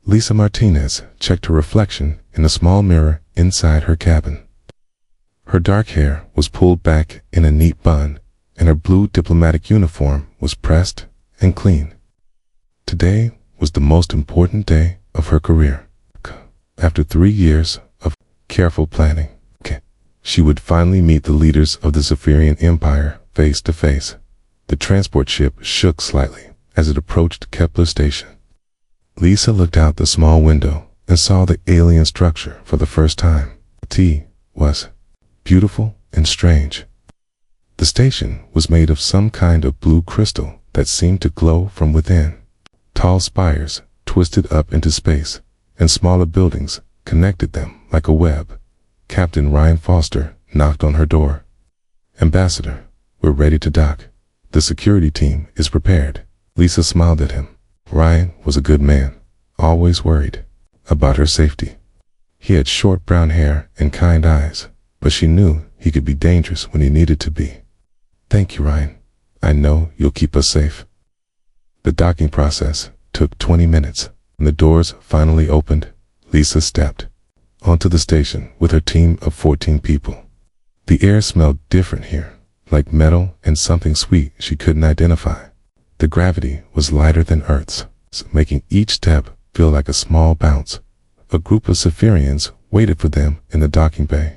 Lisa Martinez checked her reflection in a small mirror inside her cabin. Her dark hair was pulled back in a neat bun, and her blue diplomatic uniform was pressed and clean. Today was the most important day of her career. After 3 years of careful planning, she would finally meet the leaders of the Zephyrian Empire face to face. The transport ship shook slightly as it approached Kepler Station. Lisa looked out the small window and saw the alien structure for the first time. It was beautiful and strange. The station was made of some kind of blue crystal that seemed to glow from within. Tall spires twisted up into space, and smaller buildings connected them like a web. Captain Ryan Foster knocked on her door. "Ambassador, we're ready to dock. The security team is prepared." Lisa smiled at him. Ryan was a good man, always worried about her safety. He had short brown hair and kind eyes, but she knew he could be dangerous when he needed to be. "Thank you, Ryan. I know you'll keep us safe." The docking process took 20 minutes. When the doors finally opened, Lisa stepped onto the station with her team of 14 people. The air smelled different here, like metal and something sweet she couldn't identify. The gravity was lighter than Earth's, making each step feel like a small bounce. A group of Zephyrians waited for them in the docking bay.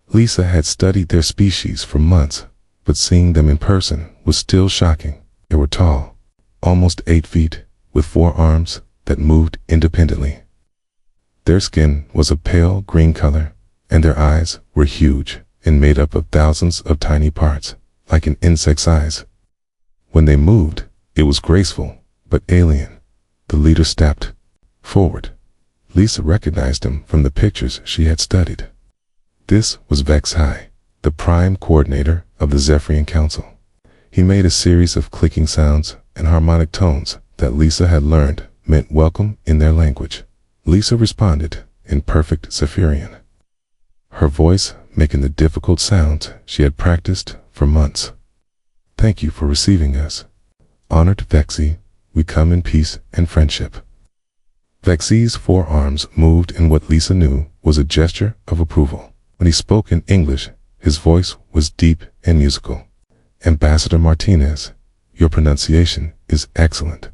Lisa had studied their species for months, but seeing them in person was still shocking. They were tall, almost 8 feet, with 4 arms that moved independently. Their skin was a pale green color, and their eyes were huge and made up of thousands of tiny parts, like an insect's eyes. When they moved, it was graceful, but alien. The leader stepped forward. Lisa recognized him from the pictures she had studied. This was Vexi, the prime coordinator of the Zephyrian Council. He made a series of clicking sounds and harmonic tones that Lisa had learned meant welcome in their language. Lisa responded in perfect Zephyrian, her voice making the difficult sounds she had practiced for months. "Thank you for receiving us. Honored Vexi, we come in peace and friendship." Vexi's 4 arms moved in what Lisa knew was a gesture of approval. When he spoke in English, his voice was deep and musical. "Ambassador Martinez, your pronunciation is excellent.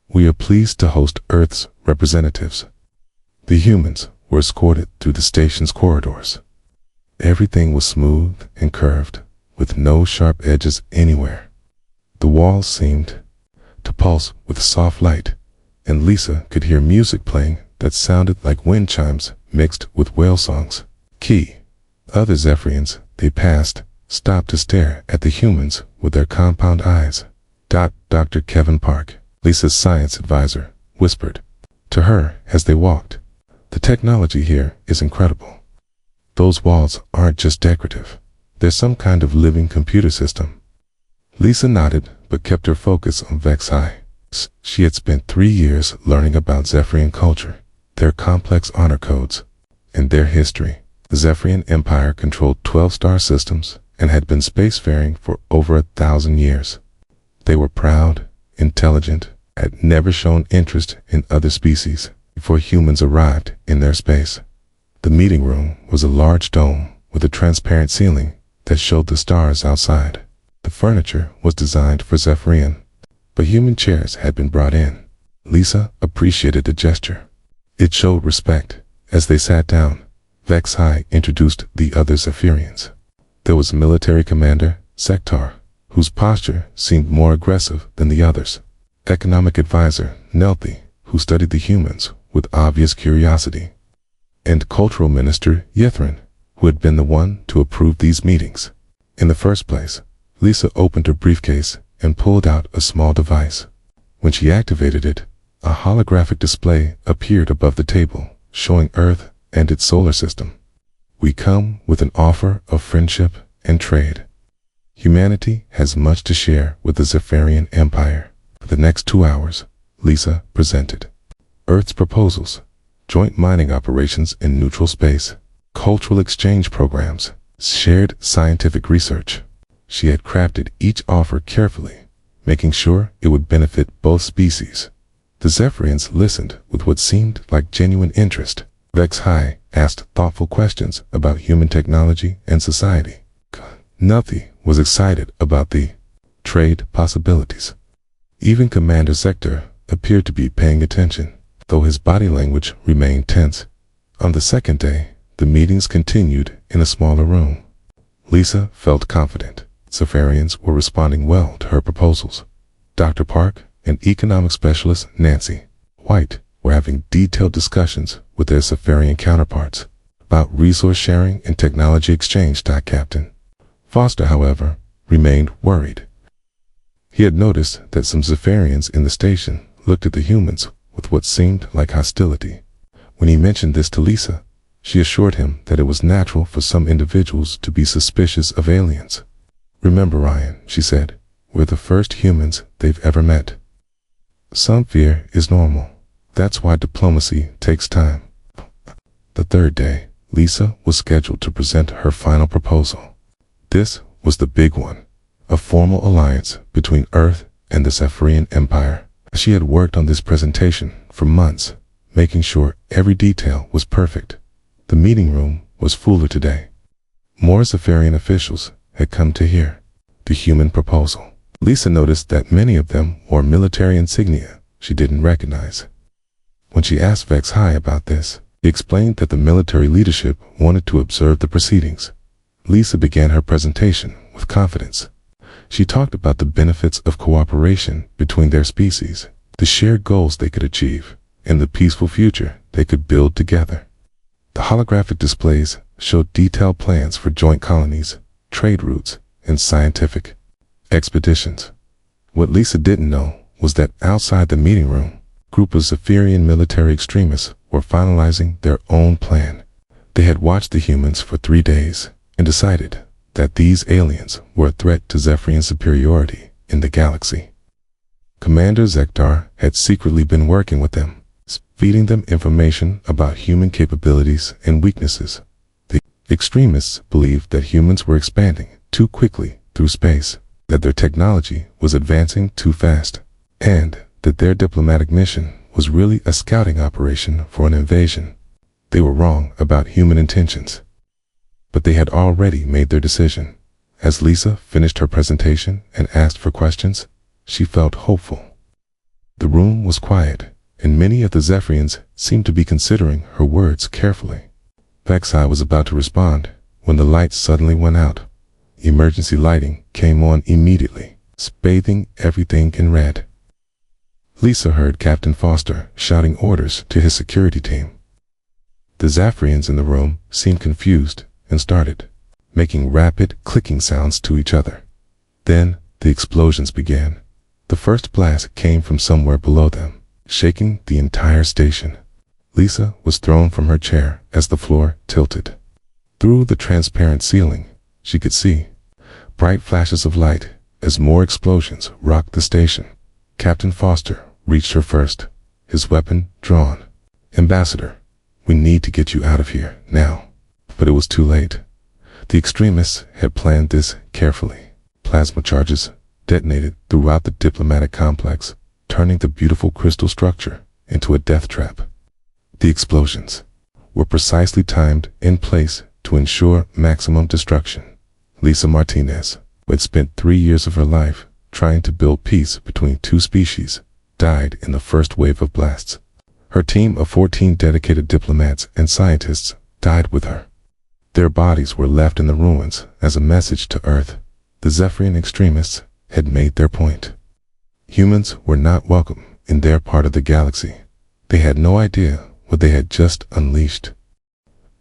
We are pleased to host Earth's representatives." The humans were escorted through the station's corridors. Everything was smooth and curved, with no sharp edges anywhere. The walls seemed to pulse with soft light, and Lisa could hear music playing that sounded like wind chimes mixed with whale songs. Other Zephyrians they passed stopped to stare at the humans with their compound eyes. Dr. Kevin Park, Lisa's science advisor, whispered to her as they walked, "The technology here is incredible. Those walls aren't just decorative. They're some kind of living computer system." Lisa nodded but kept her focus on Vexi. She had spent 3 years learning about Zephyrian culture, their complex honor codes, and their history. The Zephyrian Empire controlled 12 star systems and had been spacefaring for over 1,000 years. They were proud, intelligent, had never shown interest in other species before humans arrived in their space. The meeting room was a large dome with a transparent ceiling that showed the stars outside. The furniture was designed for Zephyrian, but human chairs had been brought in. Lisa appreciated the gesture. It showed respect. As they sat down, Vexi introduced the other Zephyrians. There was military commander, Sektar, whose posture seemed more aggressive than the others. Economic advisor, Nelthi, who studied the humans with obvious curiosity. And cultural minister, Yithrin, who had been the one to approve these meetings. In the first place, Lisa opened her briefcase and pulled out a small device. When she activated it, a holographic display appeared above the table, showing Earth and its solar system. "We come with an offer of friendship and trade. Humanity has much to share with the Zephyrian Empire." For the next 2 hours, Lisa presented Earth's proposals, joint mining operations in neutral space, cultural exchange programs, shared scientific research. She had crafted each offer carefully, making sure it would benefit both species. The Zephyrians listened with what seemed like genuine interest. Vex High asked thoughtful questions about human technology and society. Nuffy was excited about the trade possibilities. Even Commander Sector appeared to be paying attention, though his body language remained tense. On the second day, the meetings continued in a smaller room. Lisa felt confident. Zephyrians were responding well to her proposals. Dr. Park and economic specialist Nancy White were having detailed discussions with their Zephyrian counterparts about resource sharing and technology exchange. Captain Foster, however, remained worried. He had noticed that some Zephyrians in the station looked at the humans with what seemed like hostility. When he mentioned this to Lisa, she assured him that it was natural for some individuals to be suspicious of aliens. "Remember, Ryan," she said, "we're the first humans they've ever met. Some fear is normal. That's why diplomacy takes time." The third day, Lisa was scheduled to present her final proposal. This was the big one, a formal alliance between Earth and the Zephyrian Empire. She had worked on this presentation for months, making sure every detail was perfect. The meeting room was fuller today. More Zephyrian officials had come to hear the human proposal. Lisa noticed that many of them wore military insignia she didn't recognize. When she asked Vex High about this, he explained that the military leadership wanted to observe the proceedings. Lisa began her presentation with confidence. She talked about the benefits of cooperation between their species, the shared goals they could achieve, and the peaceful future they could build together. The holographic displays showed detailed plans for joint colonies, trade routes, and scientific expeditions. What Lisa didn't know was that outside the meeting room, a group of Zephyrian military extremists were finalizing their own plan. They had watched the humans for 3 days and decided that these aliens were a threat to Zephyrian superiority in the galaxy. Commander Zektar had secretly been working with them, feeding them information about human capabilities and weaknesses. The extremists believed that humans were expanding too quickly through space, that their technology was advancing too fast, and that their diplomatic mission was really a scouting operation for an invasion. They were wrong about human intentions, but they had already made their decision. As Lisa finished her presentation and asked for questions, she felt hopeful. The room was quiet, and many of the Zephyrians seemed to be considering her words carefully. Vex High was about to respond when the lights suddenly went out. Emergency lighting came on immediately, bathing everything in red. Lisa heard Captain Foster shouting orders to his security team. The Zephyrians in the room seemed confused and started making rapid clicking sounds to each other. Then the explosions began. The first blast came from somewhere below them, shaking the entire station. Lisa was thrown from her chair as the floor tilted. Through the transparent ceiling, she could see bright flashes of light as more explosions rocked the station. Captain Foster reached her first, his weapon drawn. "Ambassador, we need to get you out of here, now." But it was too late. The extremists had planned this carefully. Plasma charges detonated throughout the diplomatic complex, turning the beautiful crystal structure into a death trap. The explosions were precisely timed in place to ensure maximum destruction. Lisa Martinez, who had spent 3 years of her life trying to build peace between two species, died in the first wave of blasts. Her team of 14 dedicated diplomats and scientists died with her. Their bodies were left in the ruins as a message to Earth. The Zephyrian extremists had made their point. Humans were not welcome in their part of the galaxy. They had no idea what they had just unleashed.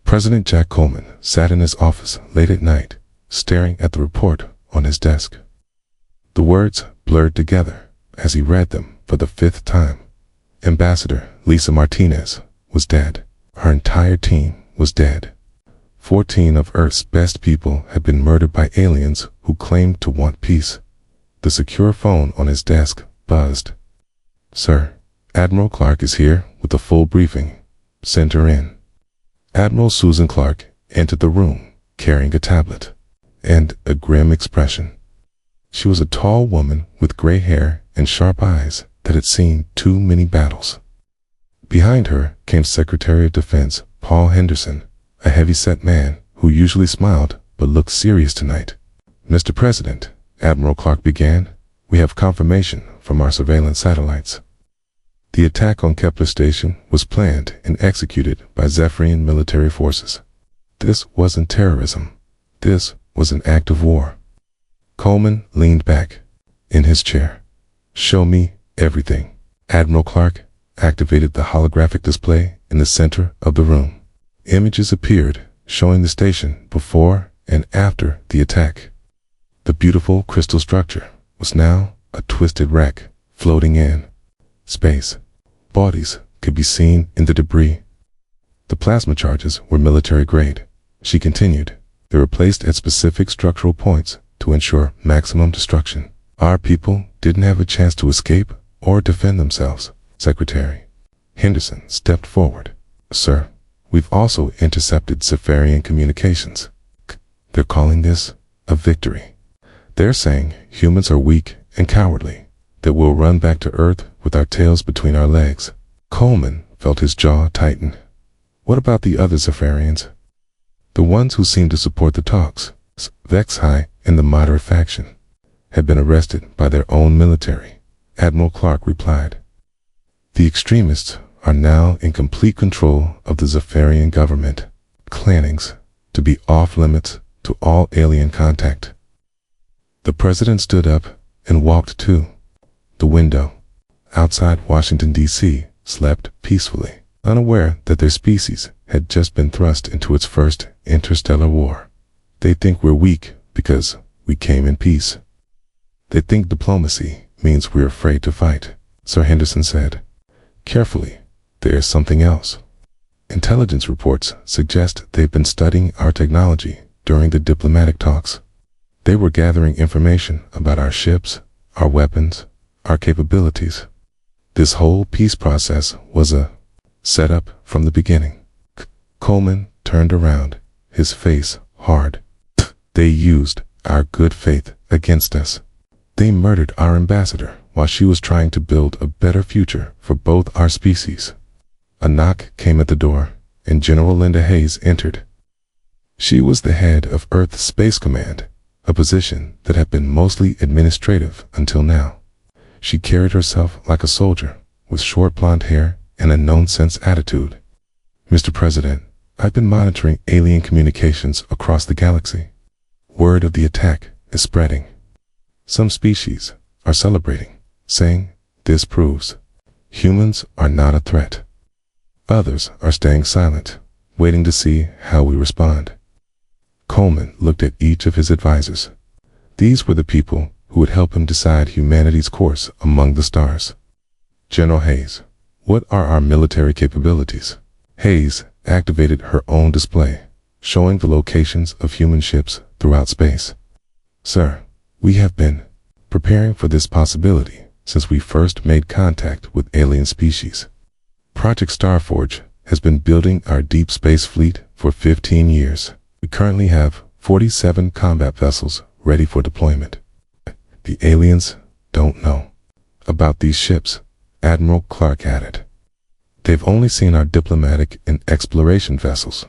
President Jack Coleman sat in his office late at night, staring at the report on his desk. The words blurred together as he read them for the 5th time. Ambassador Lisa Martinez was dead. Her entire team was dead. 14 of Earth's best people had been murdered by aliens who claimed to want peace. The secure phone on his desk buzzed. "Sir, Admiral Clark is here with a full briefing. Send her in." Admiral Susan Clark entered the room carrying a tablet and a grim expression. She was a tall woman with gray hair and sharp eyes, that had seen too many battles. Behind her came Secretary of Defense Paul Henderson, a heavy-set man who usually smiled but looked serious tonight. "Mr. President," Admiral Clark began, "we have confirmation from our surveillance satellites. The attack on Kepler Station was planned and executed by Zephyrian military forces. This wasn't terrorism. This was an act of war." Coleman leaned back in his chair. "Show me everything." Admiral Clark activated the holographic display in the center of the room. Images appeared showing the station before and after the attack. The beautiful crystal structure was now a twisted wreck floating in space. Bodies could be seen in the debris. The plasma charges were military grade. She continued. They were placed at specific structural points to ensure maximum destruction. Our people didn't have a chance to escape or defend themselves. Secretary Henderson stepped forward. "Sir, we've also intercepted Zephyrian communications. They're calling this a victory. They're saying humans are weak and cowardly, that we'll run back to Earth with our tails between our legs." Coleman felt his jaw tighten. What about the other Zephyrians? The ones who seemed to support the talks, Vexhai and the moderate faction, had been arrested by their own military. Admiral Clark replied. "The extremists are now in complete control of the Zephyrian government. Plannings to be off limits to all alien contact." The president stood up and walked to the window. Outside Washington, D.C., slept peacefully, unaware that their species had just been thrust into its first interstellar war. "They think we're weak because we came in peace. They think diplomacy means we're afraid to fight," Sir Henderson said. "Carefully, there is something else. Intelligence reports suggest they've been studying our technology during the diplomatic talks. They were gathering information about our ships, our weapons, our capabilities. This whole peace process was a setup from the beginning." Coleman turned around, his face hard. "They used our good faith against us. They murdered our ambassador while she was trying to build a better future for both our species." A knock came at the door, and General Linda Hayes entered. She was the head of Earth Space Command, a position that had been mostly administrative until now. She carried herself like a soldier, with short blonde hair and a no-nonsense attitude. "Mr. President, I've been monitoring alien communications across the galaxy. Word of the attack is spreading. Some species are celebrating, saying this proves humans are not a threat. Others are staying silent, waiting to see how we respond." Coleman looked at each of his advisors. These were the people who would help him decide humanity's course among the stars. "General Hayes, what are our military capabilities?" Hayes activated her own display, showing the locations of human ships throughout space. "Sir, we have been preparing for this possibility since we first made contact with alien species. Project Starforge has been building our deep space fleet for 15 years. We currently have 47 combat vessels ready for deployment. The aliens don't know about these ships," Admiral Clark added. "They've only seen our diplomatic and exploration vessels.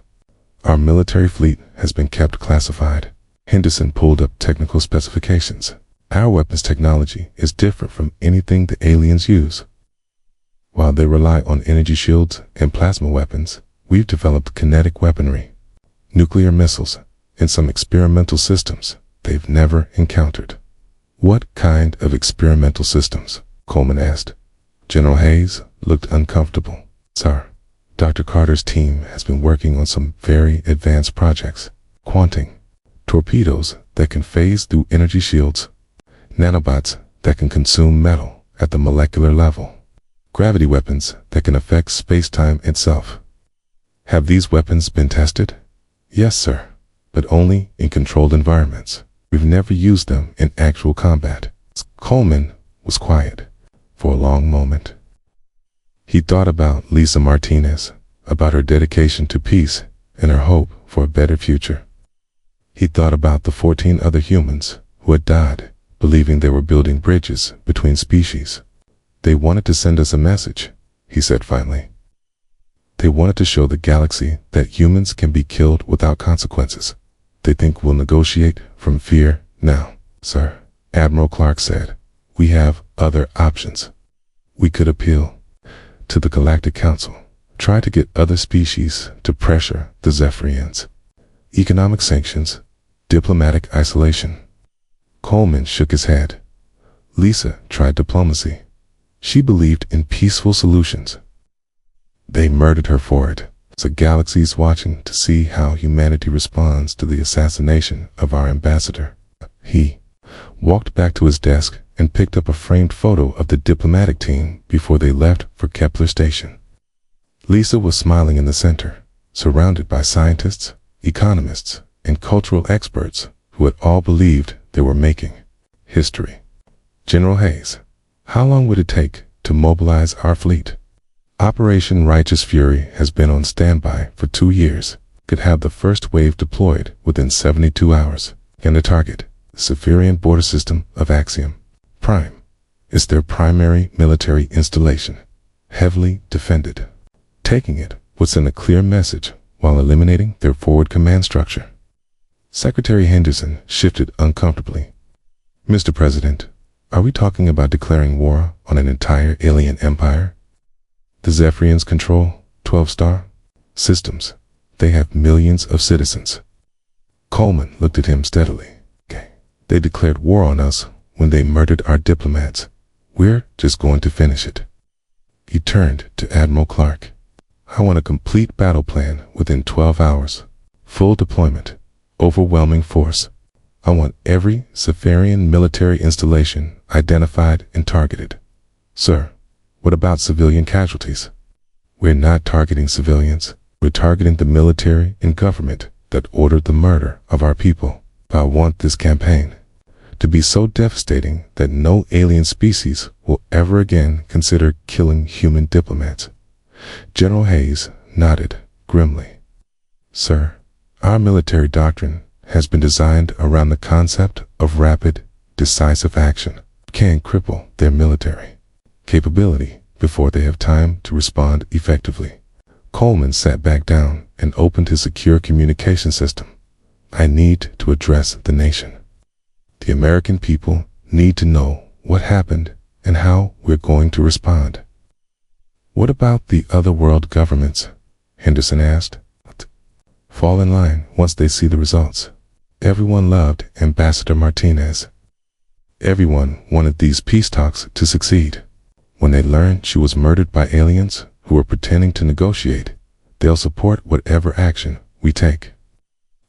Our military fleet has been kept classified." Henderson pulled up technical specifications. "Our weapons technology is different from anything the aliens use. While they rely on energy shields and plasma weapons, we've developed kinetic weaponry, nuclear missiles, and some experimental systems they've never encountered." "What kind of experimental systems?" Coleman asked. General Hayes looked uncomfortable. "Sir, Dr. Carter's team has been working on some very advanced projects. Quanting, torpedoes that can phase through energy shields, nanobots that can consume metal at the molecular level, gravity weapons that can affect space-time itself." "Have these weapons been tested?" "Yes, sir, but only in controlled environments. We've never used them in actual combat." Coleman was quiet for a long moment. He thought about Lisa Martinez, about her dedication to peace and her hope for a better future. He thought about the 14 other humans who had died, believing they were building bridges between species. They wanted to send us a message, he said finally. They wanted to show the galaxy that humans can be killed without consequences. They think we'll negotiate from fear now, sir. Admiral Clark said, we have other options. We could appeal to the Galactic Council, try to get other species to pressure the Zephyrians. Economic sanctions, diplomatic isolation. Coleman shook his head. Lisa tried diplomacy. She believed in peaceful solutions. They murdered her for it. The galaxy's watching to see how humanity responds to the assassination of our ambassador. He walked back to his desk and picked up a framed photo of the diplomatic team before they left for Kepler Station. Lisa was smiling in the center, surrounded by scientists, economists, and cultural experts who had all believed they were making history. General Hayes, how long would it take to mobilize our fleet? Operation Righteous Fury has been on standby for 2 years. Could have the first wave deployed within 72 hours. And the target, the Zephyrian border system of Axiom Prime, is their primary military installation, heavily defended. Taking it would send a clear message while eliminating their forward command structure. Secretary Henderson shifted uncomfortably. Mr. President, are we talking about declaring war on an entire alien empire? The Zephyrians control 12-star systems. They have millions of citizens. Coleman looked at him steadily. Okay. They declared war on us when they murdered our diplomats. We're just going to finish it. He turned to Admiral Clark. I want a complete battle plan within 12 hours. Full deployment. Overwhelming force. I want every Zephyrian military installation identified and targeted. Sir, what about civilian casualties? We're not targeting civilians. We're targeting the military and government that ordered the murder of our people. I want this campaign to be so devastating that no alien species will ever again consider killing human diplomats. General Hayes nodded grimly. Sir, our military doctrine has been designed around the concept of rapid, decisive action. Can cripple their military capability before they have time to respond effectively. Coleman sat back down and opened his secure communication system. I need to address the nation. The American people need to know what happened and how we're going to respond. What about the other world governments? Henderson asked. Fall in line once they see the results. Everyone loved Ambassador Martinez. Everyone wanted these peace talks to succeed. When they learn she was murdered by aliens who were pretending to negotiate, they'll support whatever action we take.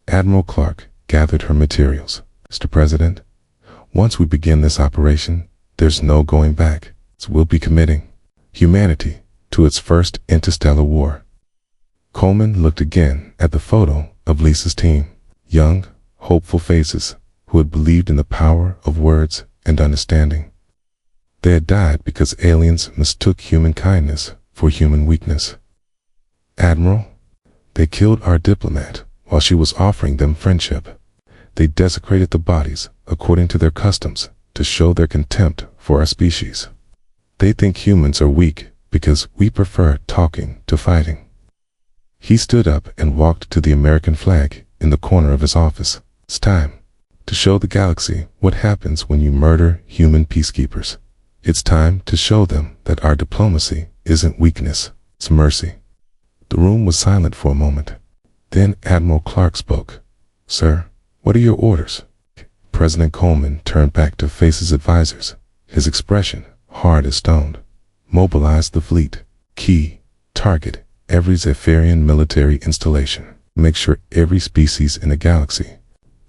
Admiral Clark gathered her materials. Mr. President, once we begin this operation, there's no going back. We'll be committing humanity to its first interstellar war. Coleman looked again at the photo of Lisa's team. Young, hopeful faces who had believed in the power of words and understanding. They had died because aliens mistook human kindness for human weakness. Admiral, they killed our diplomat while she was offering them friendship. They desecrated the bodies according to their customs to show their contempt for our species. They think humans are weak because we prefer talking to fighting. He stood up and walked to the American flag in the corner of his office. It's time to show the galaxy what happens when you murder human peacekeepers. It's time to show them that our diplomacy isn't weakness, it's mercy. The room was silent for a moment. Then Admiral Clark spoke. Sir, what are your orders? President Coleman turned back to face his advisors, his expression hard as stone. Mobilize the fleet. Key, target every Zephyrian military installation. Make sure every species in the galaxy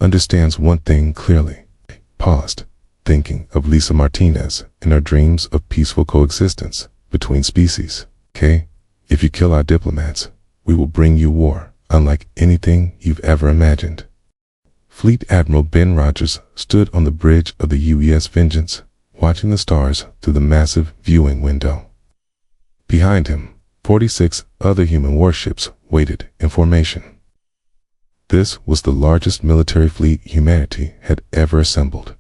understands one thing clearly. Paused, thinking of Lisa Martinez and her dreams of peaceful coexistence between species. Okay, if you kill our diplomats, we will bring you war, unlike anything you've ever imagined. Fleet Admiral Ben Rogers stood on the bridge of the UES Vengeance, watching the stars through the massive viewing window. Behind him, 46 other human warships waited in formation. This was the largest military fleet humanity had ever assembled,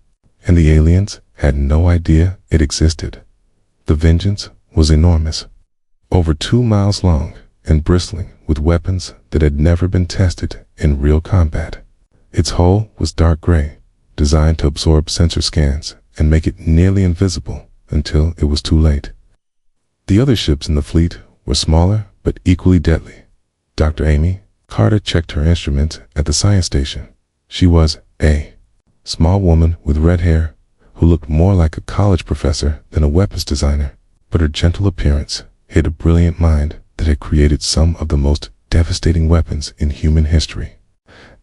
and the aliens had no idea it existed. The vengeance was enormous, over 2 miles long and bristling with weapons that had never been tested in real combat. Its hull was dark gray, designed to absorb sensor scans and make it nearly invisible until it was too late. The other ships in the fleet were smaller but equally deadly. Dr. Amy Carter checked her instruments at the science station. She was a small woman with red hair who looked more like a college professor than a weapons designer, but her gentle appearance hid a brilliant mind that had created some of the most devastating weapons in human history.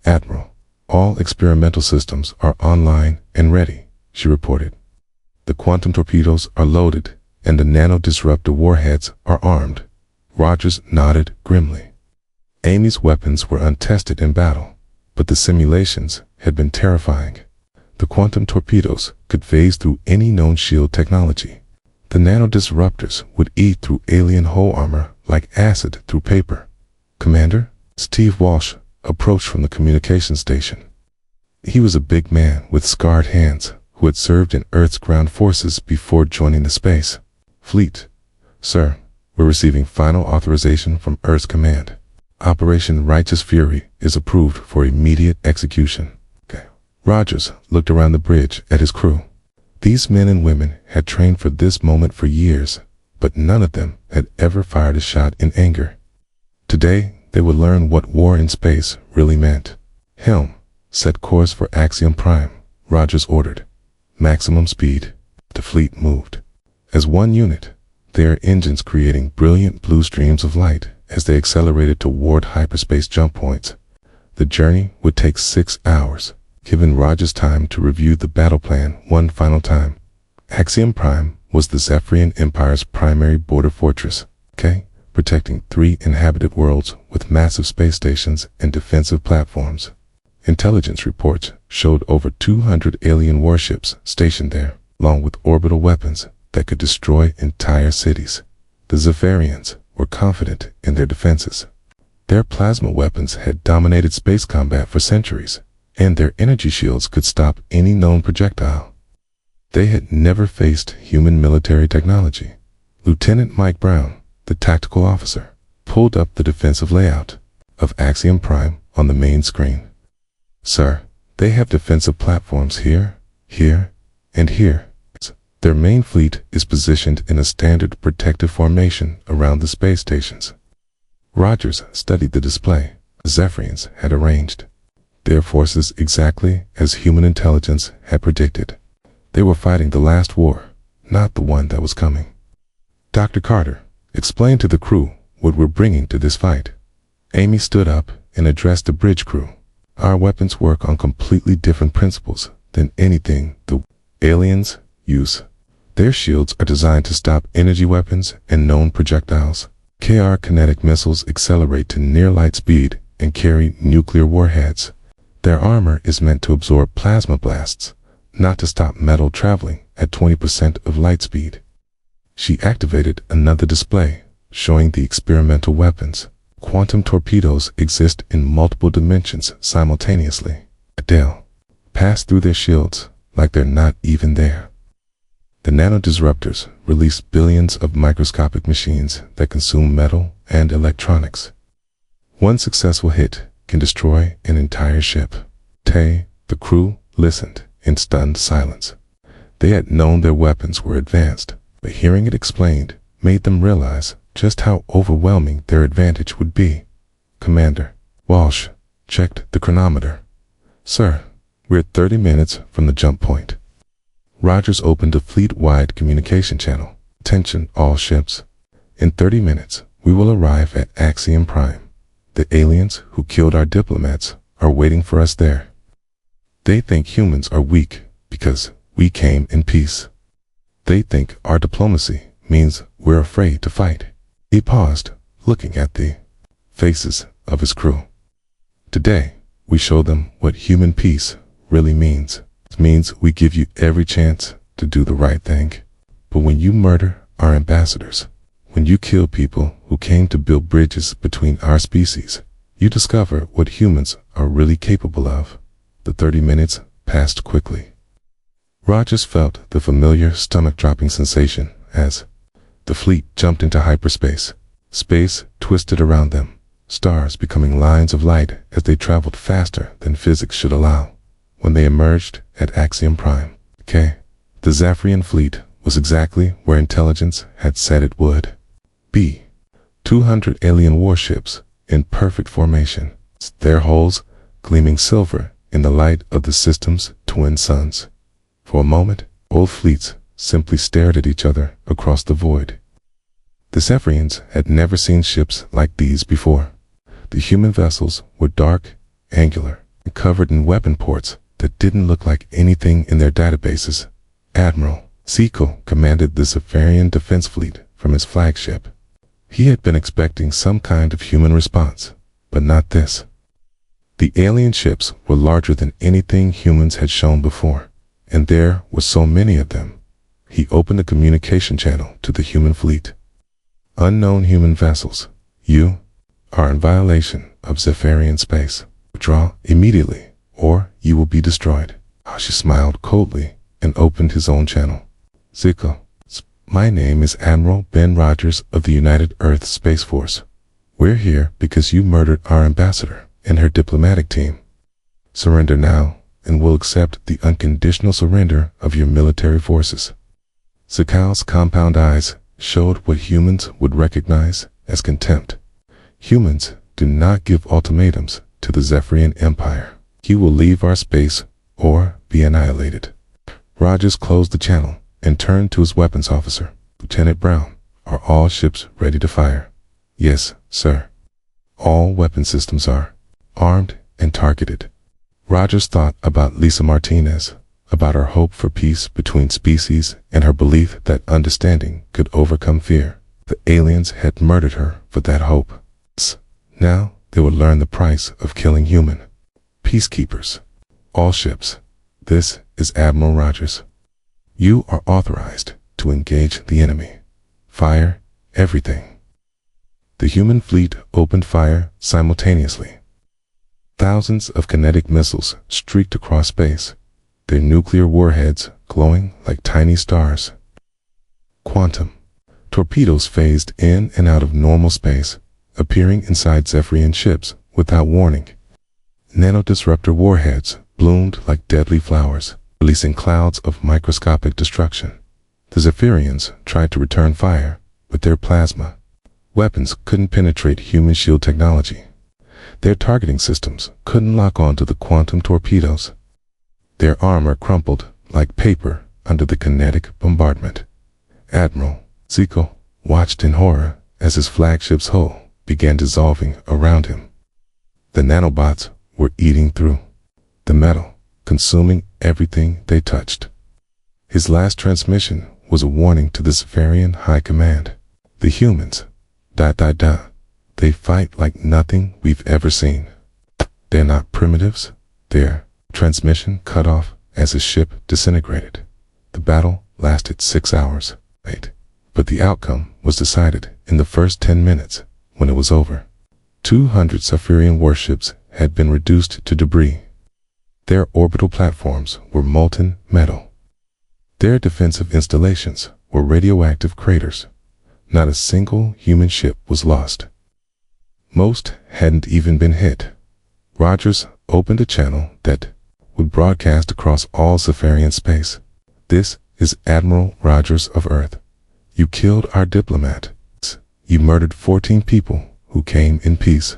"Admiral, all experimental systems are online and ready," she reported. "The quantum torpedoes are loaded and the nano-disruptor warheads are armed." Rogers nodded grimly. Amy's weapons were untested in battle, but the simulations had been terrifying. The quantum torpedoes could phase through any known shield technology. The nano-disruptors would eat through alien hull armor like acid through paper. "Commander?" Steve Walsh approached from the communication station. He was a big man with scarred hands who had served in Earth's ground forces before joining the space fleet. "Sir, we're receiving final authorization from Earth's command. Operation Righteous Fury is approved for immediate execution." Okay. Rogers looked around the bridge at his crew. These men and women had trained for this moment for years, but none of them had ever fired a shot in anger. Today, they would learn what war in space really meant. "Helm, set course for Axiom Prime," Rogers ordered. "Maximum speed." The fleet moved as one unit, their engines creating brilliant blue streams of light as they accelerated toward hyperspace jump points. The journey would take 6 hours, giving Rogers time to review the battle plan one final time. Axiom Prime was the Zephyrian Empire's primary border fortress, protecting 3 inhabited worlds with massive space stations and defensive platforms. Intelligence reports showed over 200 alien warships stationed there, along with orbital weapons that could destroy entire cities. The Zephyrians were confident in their defenses. Their plasma weapons had dominated space combat for centuries, and their energy shields could stop any known projectile. They had never faced human military technology. Lieutenant Mike Brown, the tactical officer, pulled up the defensive layout of Axiom Prime on the main screen. "Sir, they have defensive platforms here, here, and here. Their main fleet is positioned in a standard protective formation around the space stations." Rogers studied the display the Zephyrians had arranged. Their forces exactly as human intelligence had predicted. They were fighting the last war, not the one that was coming. "Dr. Carter, explain to the crew what we're bringing to this fight." Amy stood up and addressed the bridge crew. "Our weapons work on completely different principles than anything the aliens use. Their shields are designed to stop energy weapons and known projectiles. KR kinetic missiles accelerate to near light speed and carry nuclear warheads. Their armor is meant to absorb plasma blasts, not to stop metal traveling at 20% of light speed." She activated another display, showing the experimental weapons. Quantum torpedoes exist in multiple dimensions simultaneously. Adele passed through their shields like they're not even there. The nano-disruptors release billions of microscopic machines that consume metal and electronics. One successful hit can destroy an entire ship. The crew listened in stunned silence. They had known their weapons were advanced, but hearing it explained made them realize just how overwhelming their advantage would be. Commander Walsh checked the chronometer. "Sir, we're 30 minutes from the jump point." Rogers opened a fleet-wide communication channel. "Attention all ships. In 30 minutes, we will arrive at Axiom Prime. The aliens who killed our diplomats are waiting for us there. They think humans are weak because we came in peace. They think our diplomacy means we're afraid to fight." He paused, looking at the faces of his crew. "Today, we show them what human peace really means. It means we give you every chance to do the right thing. But when you murder our ambassadors, when you kill people who came to build bridges between our species, you discover what humans are really capable of." The 30 minutes passed quickly. Rogers felt the familiar stomach-dropping sensation as The fleet jumped into hyperspace. Space twisted around them, stars becoming lines of light as they traveled faster than physics should allow. When they emerged at Axiom Prime, K, the Zephyrian fleet was exactly where intelligence had said it would be. 200 alien warships in perfect formation, their hulls gleaming silver in the light of the system's twin suns. For a moment, both fleets simply stared at each other across the void. The Zephyrians had never seen ships like these before. The human vessels were dark, angular, and covered in weapon ports that didn't look like anything in their databases. Admiral Zico commanded the Zephyrian defense fleet from his flagship. He had been expecting some kind of human response, but not this. The alien ships were larger than anything humans had shown before, and there were so many of them. He opened a communication channel to the human fleet. Unknown human vessels, you are in violation of Zephyrian space. Withdraw immediately, or you will be destroyed. Hashi smiled coldly and opened his own channel. Zico, my name is Admiral Ben Rogers of the United Earth Space Force. We're here because you murdered our ambassador and her diplomatic team. Surrender now, and we'll accept the unconditional surrender of your military forces. Zico's compound eyes showed what humans would recognize as contempt. Humans do not give ultimatums to the Zephyrian Empire. You will leave our space or be annihilated. Rogers closed the channel and turned to his weapons officer. Lieutenant Brown, are all ships ready to fire? Yes, sir. All weapon systems are armed and targeted. Rogers thought about Lisa Martinez, about her hope for peace between species and her belief that understanding could overcome fear. The aliens had murdered her for that hope. Now they would learn the price of killing human. Peacekeepers. All ships. This is Admiral Rogers. You are authorized to engage the enemy. Fire everything. The human fleet opened fire simultaneously. Thousands of kinetic missiles streaked across space, their nuclear warheads glowing like tiny stars. Quantum. Torpedoes phased in and out of normal space, appearing inside Zephyrian ships without warning. Nanodisruptor warheads bloomed like deadly flowers, releasing clouds of microscopic destruction. The Zephyrians tried to return fire, but their plasma weapons couldn't penetrate human shield technology. Their targeting systems couldn't lock onto the quantum torpedoes. Their armor crumpled like paper under the kinetic bombardment. Admiral Zico watched in horror as his flagship's hull began dissolving around him. The nanobots were eating through the metal, consuming everything they touched. His last transmission was a warning to the Zephyrian High Command. The humans, they fight like nothing we've ever seen. They're not primitives. Their transmission cut off as his ship disintegrated. The battle lasted 6 hours, but the outcome was decided in the first 10 minutes when it was over. 200 Zephyrian warships had been reduced to debris. Their orbital platforms were molten metal. Their defensive installations were radioactive craters. Not a single human ship was lost. Most hadn't even been hit. Rogers opened a channel that would broadcast across all Zephyrian space. This is Admiral Rogers of Earth. You killed our diplomat. You murdered 14 people who came in peace.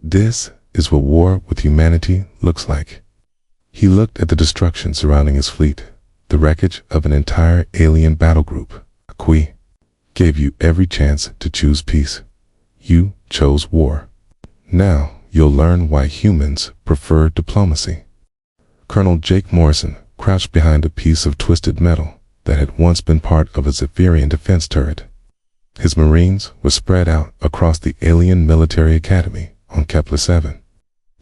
This is what war with humanity looks like. He looked at the destruction surrounding his fleet, the wreckage of an entire alien battle group. We gave you every chance to choose peace. You chose war. Now you'll learn why humans prefer diplomacy. Colonel Jake Morrison crouched behind a piece of twisted metal that had once been part of a Zephyrian defense turret. His Marines were spread out across the alien military academy on Kepler 7,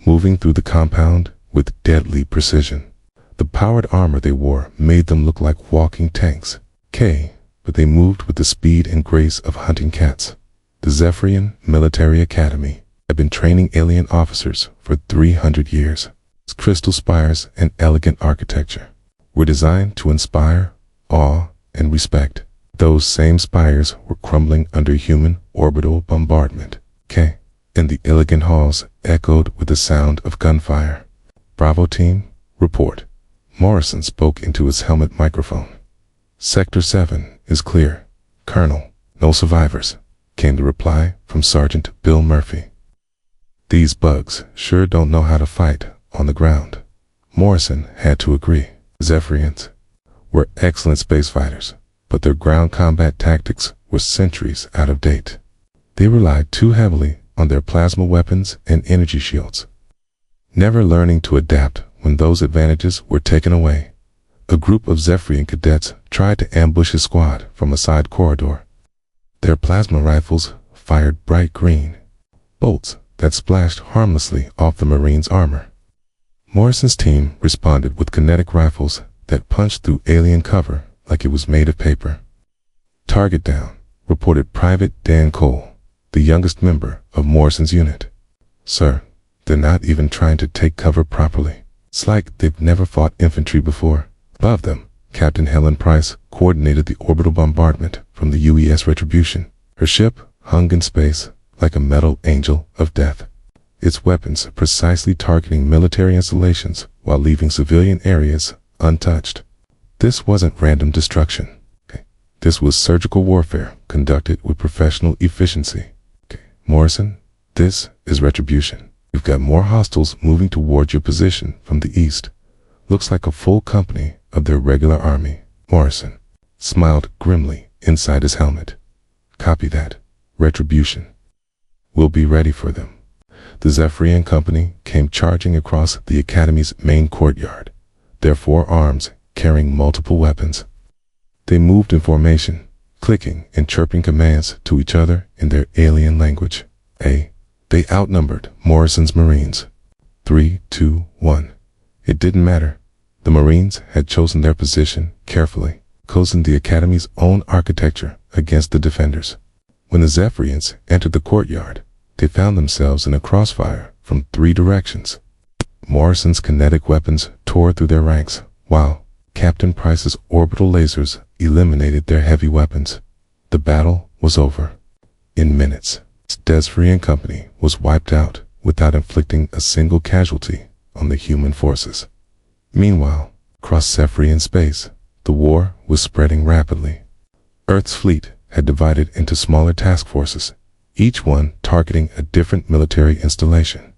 moving through the compound with deadly precision. The powered armor they wore made them look like walking tanks, but they moved with the speed and grace of hunting cats. The Zephyrian Military Academy had been training alien officers for 300 years. Its crystal spires and elegant architecture were designed to inspire awe and respect. Those same spires were crumbling under human orbital bombardment. And the elegant halls echoed with the sound of gunfire. Bravo team, report. Morrison spoke into his helmet microphone. Sector 7 is clear. Colonel, no survivors, came the reply from Sergeant Bill Murphy. These bugs sure don't know how to fight on the ground. Morrison had to agree. Zephyrians were excellent space fighters, but their ground combat tactics were centuries out of date. They relied too heavily on their plasma weapons and energy shields, never learning to adapt when those advantages were taken away. A group of Zephyrian cadets tried to ambush his squad from a side corridor. Their plasma rifles fired bright green bolts that splashed harmlessly off the Marines' armor. Morrison's team responded with kinetic rifles that punched through alien cover like it was made of paper. Target down, reported Private Dan Cole, the youngest member of Morrison's unit. Sir, they're not even trying to take cover properly. It's like they've never fought infantry before. Above them, Captain Helen Price coordinated the orbital bombardment from the UES Retribution. Her ship hung in space like a metal angel of death, its weapons precisely targeting military installations while leaving civilian areas untouched. This wasn't random destruction. This was surgical warfare conducted with professional efficiency. Morrison, this is Retribution. You've got more hostiles moving toward your position from the east. Looks like a full company of their regular army. Morrison smiled grimly inside his helmet. Copy that. Retribution. We'll be ready for them. The Zephyrian company came charging across the Academy's main courtyard, their 4 arms carrying multiple weapons. They moved in formation, clicking and chirping commands to each other in their alien language. They outnumbered Morrison's Marines. 3-2-1. It didn't matter. The Marines had chosen their position carefully, closing the Academy's own architecture against the defenders. When the Zephyrians entered the courtyard, they found themselves in a crossfire from 3 directions. Morrison's kinetic weapons tore through their ranks, while Captain Price's orbital lasers eliminated their heavy weapons. The battle was over. In minutes, the Zephyrian company was wiped out without inflicting a single casualty on the human forces. Meanwhile, across Zephyrian space, the war was spreading rapidly. Earth's fleet had divided into smaller task forces, each one targeting a different military installation.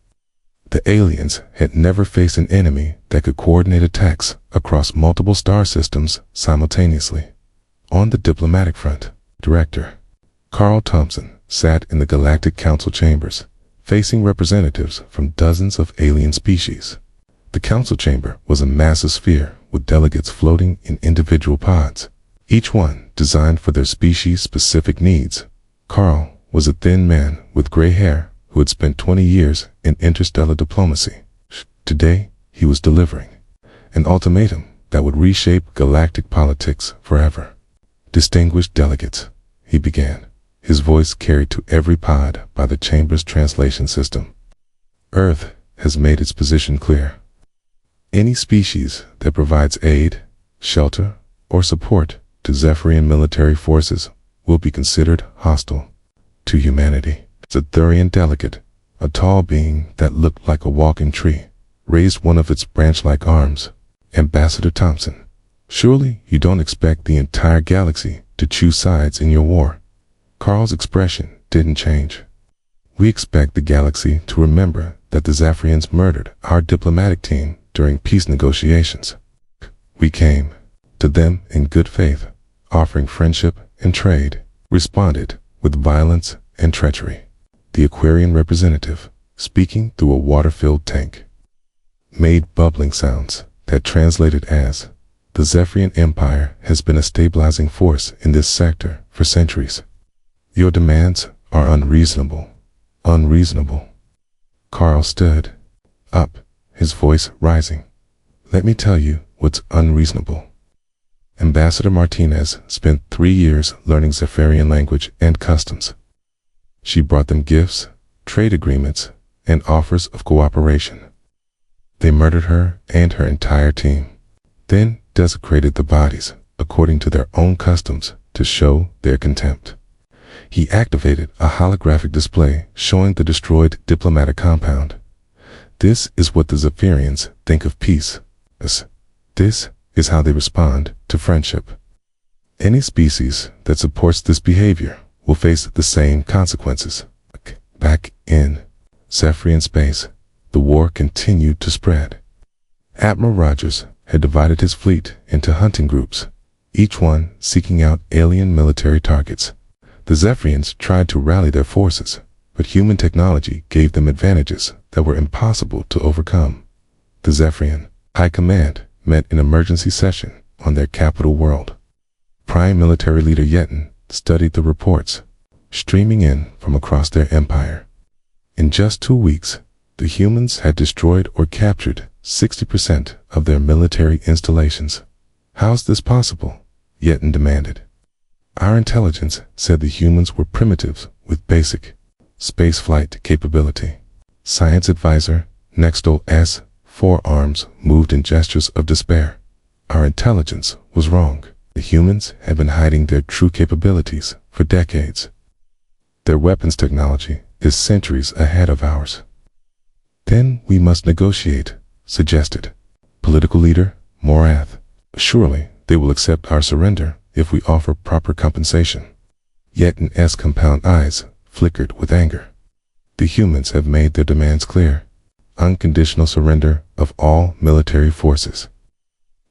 The aliens had never faced an enemy that could coordinate attacks across multiple star systems simultaneously. On the diplomatic front, Director Carl Thompson sat in the Galactic Council chambers, facing representatives from dozens of alien species. The council chamber was a massive sphere with delegates floating in individual pods, each one designed for their species-specific needs. Carl was a thin man with gray hair who had spent 20 years in interstellar diplomacy. Today, he was delivering an ultimatum that would reshape galactic politics forever. Distinguished delegates, he began, his voice carried to every pod by the chamber's translation system. Earth has made its position clear. Any species that provides aid, shelter, or support to Zephyrian military forces will be considered hostile to humanity. The Thurian delegate, a tall being that looked like a walking tree, raised one of its branch-like arms. Ambassador Thompson, surely you don't expect the entire galaxy to choose sides in your war. Carl's expression didn't change. We expect the galaxy to remember that the Zephyrians murdered our diplomatic team during peace negotiations. We came to them in good faith, offering friendship and trade, responded with violence and treachery. The Aquarian representative, speaking through a water-filled tank, made bubbling sounds that translated as, "The Zephyrian Empire has been a stabilizing force in this sector for centuries. Your demands are unreasonable. Unreasonable." Carl stood up, his voice rising. "Let me tell you what's unreasonable." Ambassador Martinez spent 3 years learning Zephyrian language and customs. She brought them gifts, trade agreements, and offers of cooperation. They murdered her and her entire team, then desecrated the bodies according to their own customs to show their contempt. He activated a holographic display showing the destroyed diplomatic compound. This is what the Zephyrians think of peace. This is how they respond to friendship. Any species that supports this behavior will face the same consequences. Back in Zephyrian space, the war continued to spread. Admiral Rogers had divided his fleet into hunting groups, each one seeking out alien military targets. The Zephyrians tried to rally their forces, but human technology gave them advantages that were impossible to overcome. The Zephyrian High Command met in emergency session on their capital world. Prime military leader Yeton studied the reports streaming in from across their empire. In just 2 weeks, the humans had destroyed or captured 60% of their military installations. How's this possible? Yeton demanded. Our intelligence said the humans were primitives with basic spaceflight capability. Science advisor Nextol S. Forearms moved in gestures of despair. Our intelligence was wrong. The humans had been hiding their true capabilities for decades. Their weapons technology is centuries ahead of ours. Then we must negotiate, suggested political leader Morath. Surely they will accept our surrender if we offer proper compensation. Yeton's compound eyes flickered with anger. The humans have made their demands clear. Unconditional surrender of all military forces.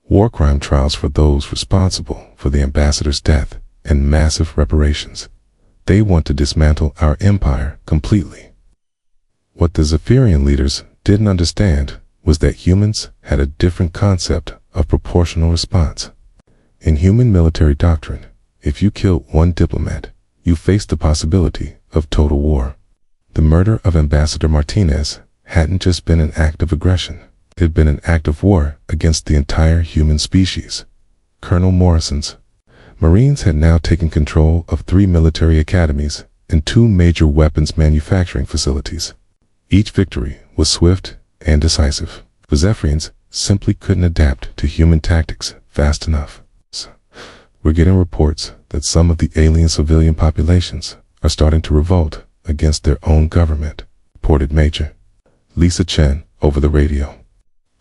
War crime trials for those responsible for the ambassador's death, and massive reparations. They want to dismantle our empire completely. What the Zephyrian leaders didn't understand was that humans had a different concept of proportional response. In human military doctrine, if you kill one diplomat, you face the possibility of total war. The murder of Ambassador Martinez hadn't just been an act of aggression. It had been an act of war against the entire human species. Colonel Morrison's Marines had now taken control of 3 military academies and 2 major weapons manufacturing facilities. Each victory was swift and decisive. The Zephyrians simply couldn't adapt to human tactics fast enough. We're getting reports that some of the alien civilian populations are starting to revolt against their own government, reported Major Lisa Chen over the radio.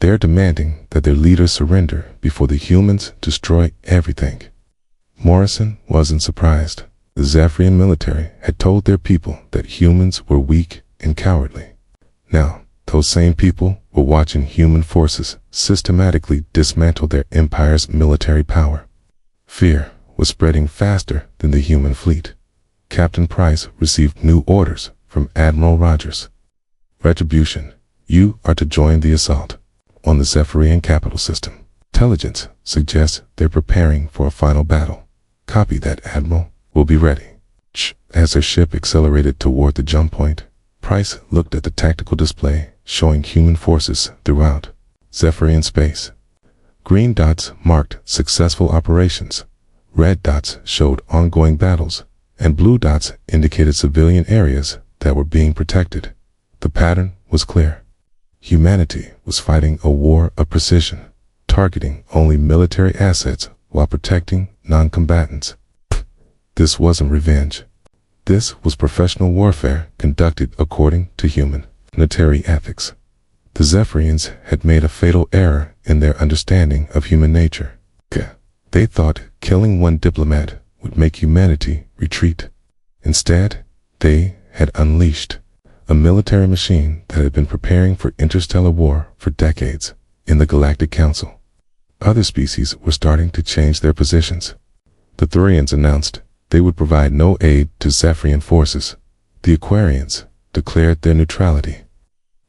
They're demanding that their leaders surrender before the humans destroy everything. Morrison wasn't surprised. The Zephyrian military had told their people that humans were weak and cowardly. Now, those same people were watching human forces systematically dismantle their empire's military power. Fear was spreading faster than the human fleet. Captain Price received new orders from Admiral Rogers. Retribution, you are to join the assault on the Zephyrian capital system. Intelligence suggests they're preparing for a final battle. Copy that, Admiral. We'll be ready. As their ship accelerated toward the jump point, Price looked at the tactical display showing human forces throughout Zephyrian space. Green dots marked successful operations, red dots showed ongoing battles, and blue dots indicated civilian areas that were being protected. The pattern was clear. Humanity was fighting a war of precision, targeting only military assets while protecting non-combatants. This wasn't revenge. This was professional warfare conducted according to human military ethics. The Zephyrians had made a fatal error in their understanding of human nature. They thought killing one diplomat would make humanity retreat. Instead, they had unleashed a military machine that had been preparing for interstellar war for decades in the Galactic Council. Other species were starting to change their positions. The Thurians announced they would provide no aid to Zephyrian forces. The Aquarians declared their neutrality.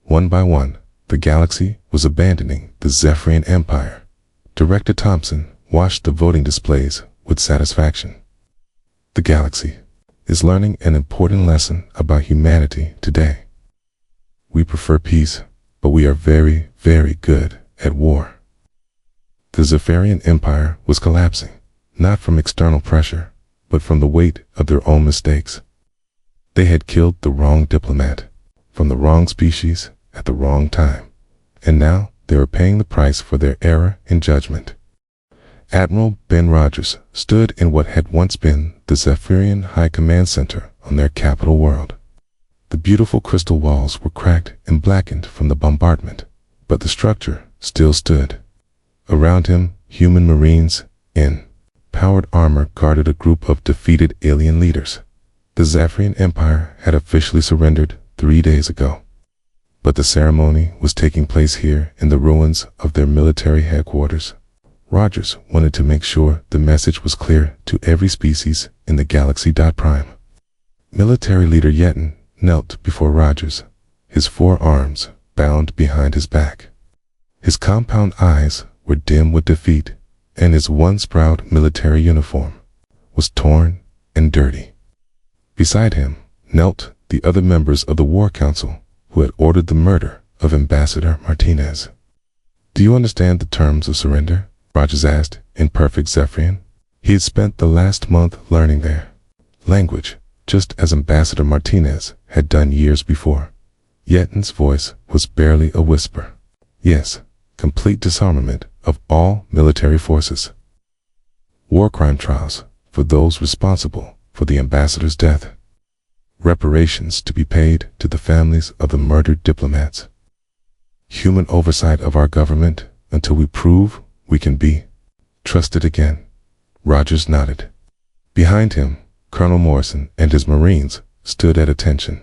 One by one, the galaxy was abandoning the Zephyrian Empire. Director Thompson watched the voting displays with satisfaction. The galaxy is learning an important lesson about humanity today. We prefer peace, but we are very, very good at war. The Zephyrian Empire was collapsing, not from external pressure, but from the weight of their own mistakes. They had killed the wrong diplomat, from the wrong species, at the wrong time, and now they were paying the price for their error in judgment. Admiral Ben Rogers stood in what had once been the Zephyrian High Command Center on their capital world. The beautiful crystal walls were cracked and blackened from the bombardment, but the structure still stood. Around him, human marines in powered armor guarded a group of defeated alien leaders. The Zephyrian Empire had officially surrendered 3 days ago, but the ceremony was taking place here in the ruins of their military headquarters. Rogers wanted to make sure the message was clear to every species in the galaxy. Prime Military Leader Yeton knelt before Rogers, his forearms bound behind his back. His compound eyes were dim with defeat, and his once proud military uniform was torn and dirty. Beside him knelt the other members of the War Council who had ordered the murder of Ambassador Martinez. "Do you understand the terms of surrender?" Rogers asked in perfect Zephyrian. He had spent the last month learning their language, just as Ambassador Martinez had done years before. Yeton's voice was barely a whisper. "Yes, complete disarmament of all military forces. War crime trials for those responsible for the ambassador's death. Reparations to be paid to the families of the murdered diplomats. Human oversight of our government until we prove we can be trusted again." Rogers nodded. Behind him, Colonel Morrison and his Marines stood at attention.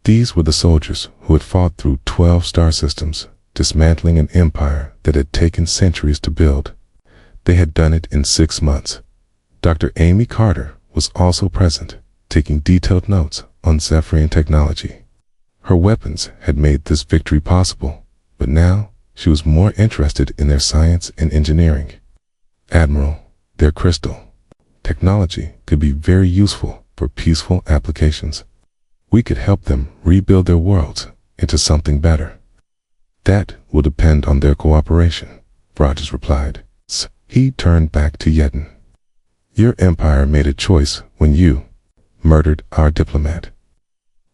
These were the soldiers who had fought through 12 star systems, dismantling an empire that had taken centuries to build. They had done it in 6 months. Dr. Amy Carter was also present, taking detailed notes on Zephyrian technology. Her weapons had made this victory possible, but now she was more interested in their science and engineering. "Admiral, their crystal technology could be very useful for peaceful applications. We could help them rebuild their worlds into something better." "That will depend on their cooperation," Rogers replied. He turned back to Yeton. "Your empire made a choice when you murdered our diplomat.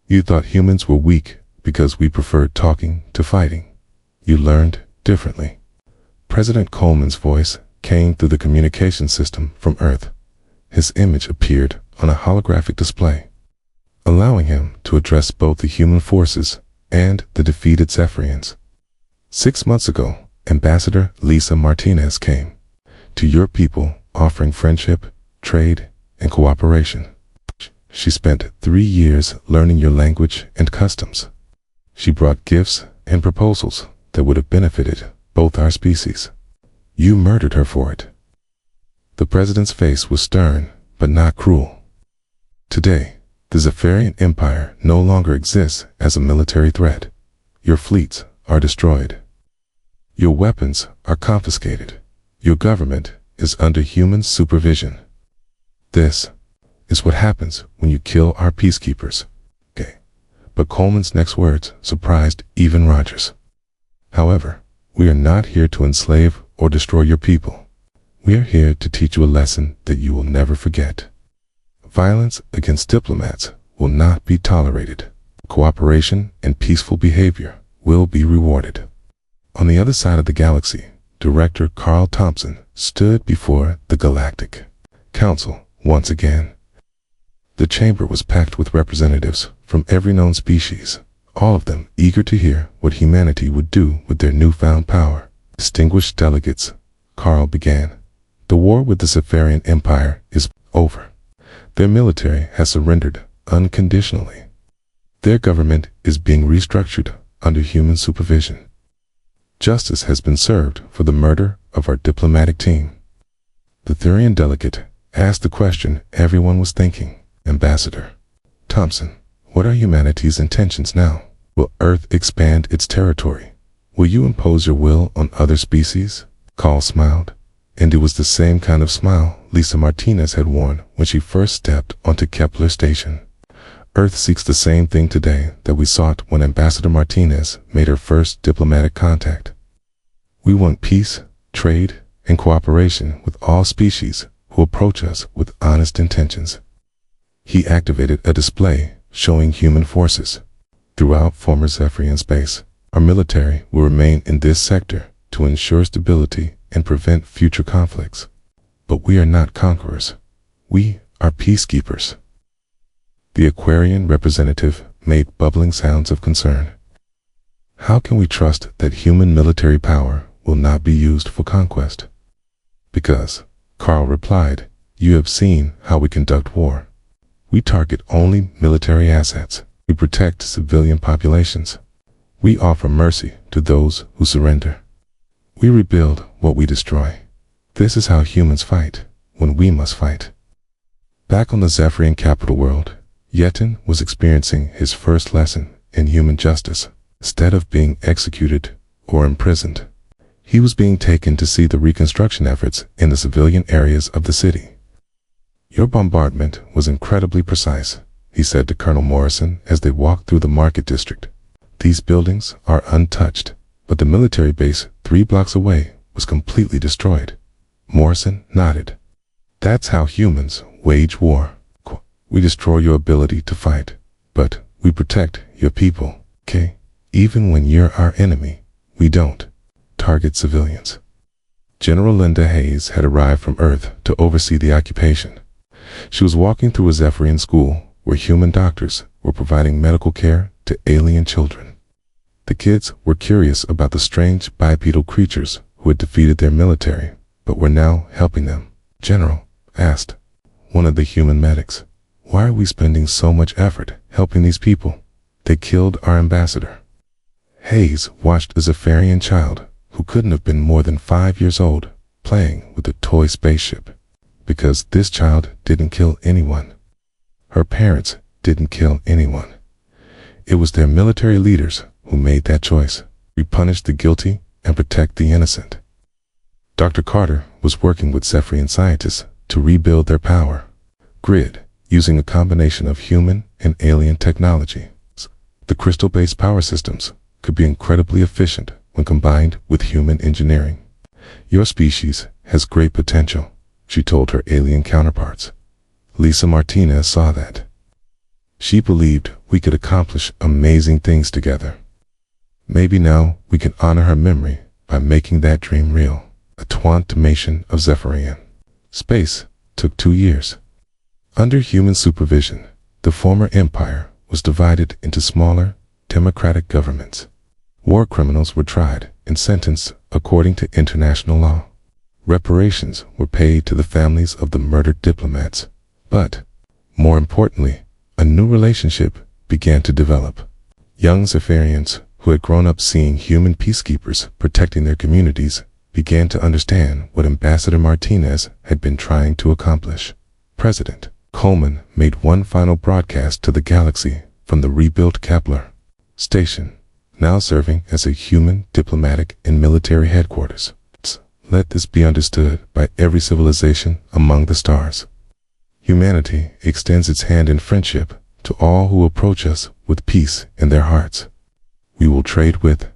You thought humans were weak because we preferred talking to fighting. You learned differently." President Coleman's voice came through the communication system from Earth. His image appeared on a holographic display, allowing him to address both the human forces and the defeated Zephyrians. "6 months ago, Ambassador Lisa Martinez came to your people offering friendship, trade, and cooperation. She spent 3 years learning your language and customs. She brought gifts and proposals that would have benefited both our species. You murdered her for it." The president's face was stern, but not cruel. "Today, the Zephyrian Empire no longer exists as a military threat. Your fleets are destroyed. Your weapons are confiscated. Your government is under human supervision. This is what happens when you kill our peacekeepers." Okay. But Coleman's next words surprised even Rogers. "However, we are not here to enslave or destroy your people. We are here to teach you a lesson that you will never forget. Violence against diplomats will not be tolerated. Cooperation and peaceful behavior will be rewarded." On the other side of the galaxy, Director Carl Thompson stood before the Galactic Council once again. The chamber was packed with representatives from every known species, all of them eager to hear what humanity would do with their newfound power. "Distinguished delegates," Carl began, "the war with the Zephyrian Empire is over. Their military has surrendered unconditionally. Their government is being restructured under human supervision. Justice has been served for the murder of our diplomatic team." The Thurian delegate asked the question everyone was thinking. "Ambassador Thompson, what are humanity's intentions now? Will Earth expand its territory? Will you impose your will on other species?" Carl smiled, and it was the same kind of smile Lisa Martinez had worn when she first stepped onto Kepler Station. "Earth seeks the same thing today that we sought when Ambassador Martinez made her first diplomatic contact. We want peace, trade, and cooperation with all species who approach us with honest intentions." He activated a display showing human forces. "Throughout former Zephyrian space, our military will remain in this sector to ensure stability and prevent future conflicts. But we are not conquerors. We are peacekeepers. The Aquarian representative made bubbling sounds of concern. How can we trust that human military power will not be used for conquest? Because, Carl replied, you have seen how we conduct war. We target only military assets. We protect civilian populations. We offer mercy to those who surrender. We rebuild what we destroy. This is how humans fight when we must fight. Back on the Zephyrian capital world, Yetin was experiencing his first lesson in human justice. Instead of being executed or imprisoned, he was being taken to see the reconstruction efforts in the civilian areas of the city. Your bombardment was incredibly precise, he said to Colonel Morrison as they walked through the market district. These buildings are untouched, but the military base 3 blocks away was completely destroyed. Morrison nodded. That's how humans wage war. We destroy your ability to fight, but we protect your people, okay? Even when you're our enemy, we don't target civilians. General Linda Hayes had arrived from Earth to oversee the occupation. She was walking through a Zephyrian school where human doctors were providing medical care to alien children. The kids were curious about the strange bipedal creatures who had defeated their military, but were now helping them. General, asked one of the human medics, why are we spending so much effort helping these people? They killed our ambassador. Hayes watched a Zephyrian child who couldn't have been more than 5 years old playing with a toy spaceship. Because this child didn't kill anyone. Her parents didn't kill anyone. It was their military leaders who made that choice. We punish the guilty and protect the innocent. Dr. Carter was working with Zephyrian scientists to rebuild their power grid using a combination of human and alien technology. The crystal-based power systems could be incredibly efficient when combined with human engineering. Your species has great potential, she told her alien counterparts. Lisa Martinez saw that. She believed we could accomplish amazing things together. Maybe now we can honor her memory by making that dream real. A Twantimation of Zephyrian. Space took 2 years. Under human supervision, the former empire was divided into smaller, democratic governments. War criminals were tried and sentenced according to international law. Reparations were paid to the families of the murdered diplomats. But, more importantly, a new relationship began to develop. Young Zephyrians who had grown up seeing human peacekeepers protecting their communities began to understand what Ambassador Martinez had been trying to accomplish. President Coleman made one final broadcast to the galaxy from the rebuilt Kepler station, now serving as a human diplomatic and military headquarters. Let this be understood by every civilization among the stars. Humanity extends its hand in friendship to all who approach us with peace in their hearts. We will trade with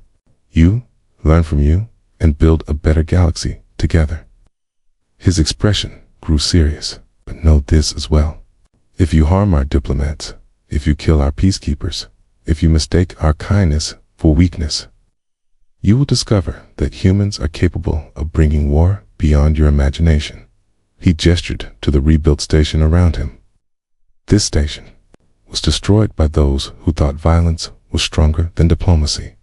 you, learn from you, and build a better galaxy together. His expression grew serious, but know this as well. If you harm our diplomats, if you kill our peacekeepers, if you mistake our kindness for weakness, you will discover that humans are capable of bringing war beyond your imagination. He gestured to the rebuilt station around him. This station was destroyed by those who thought violence was stronger than diplomacy.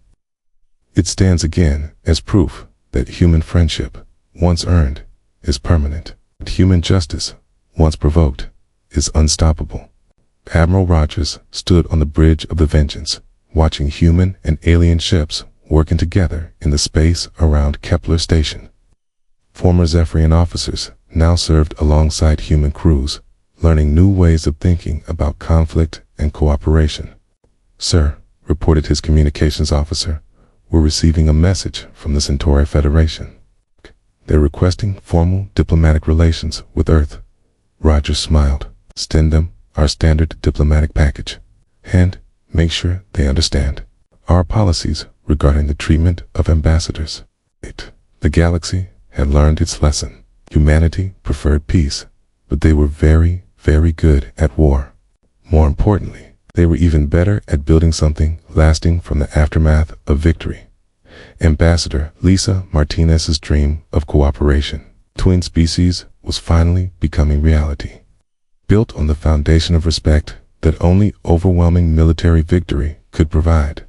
It stands again as proof that human friendship, once earned, is permanent. Human justice, once provoked, is unstoppable. Admiral Rogers stood on the bridge of the Vengeance, watching human and alien ships working together in the space around Kepler Station. Former Zephyrian officers now served alongside human crews, learning new ways of thinking about conflict and cooperation. Sir, reported his communications officer, we're receiving a message from the Centauri Federation. They're requesting formal diplomatic relations with Earth. Rogers smiled. Send them our standard diplomatic package. And make sure they understand our policies regarding the treatment of ambassadors. The galaxy had learned its lesson. Humanity preferred peace, but they were very, very good at war. More importantly, they were even better at building something lasting from the aftermath of victory. Ambassador Lisa Martinez's dream of cooperation between species was finally becoming reality. Built on the foundation of respect that only overwhelming military victory could provide.